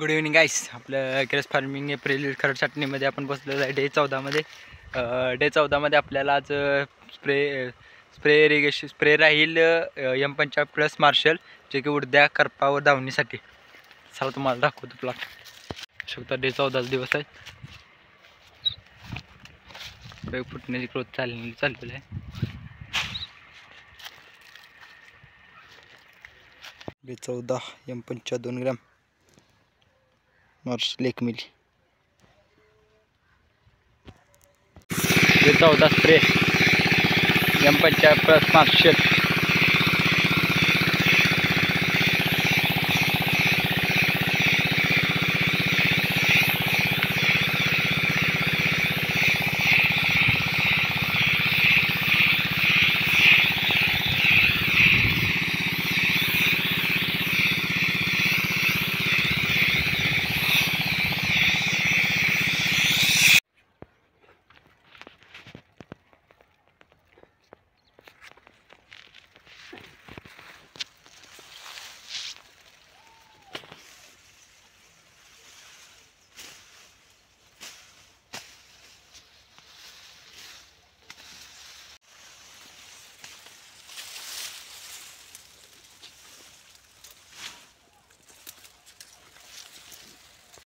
Good evening गाईस. आपलं cross farming April Kharad छाटणीमध्ये आपण बसलेलं आहे डे 14मध्ये. डे 14मध्ये आपल्याला आज स्प्रे इरिगेशन स्प्रे राहील M55+ मार्शल, जे की उडद्या करपावर धावणीसाठी. चला तुम्हाला दाखवतो प्लॉट. शकता डे 14 दिवस आहे. फुटण्याची ग्रोथ चाललेली आहे. डे 14 M52 ग्रॅम मार्शल 1 मिली. Day 14 spray M55+ marshal.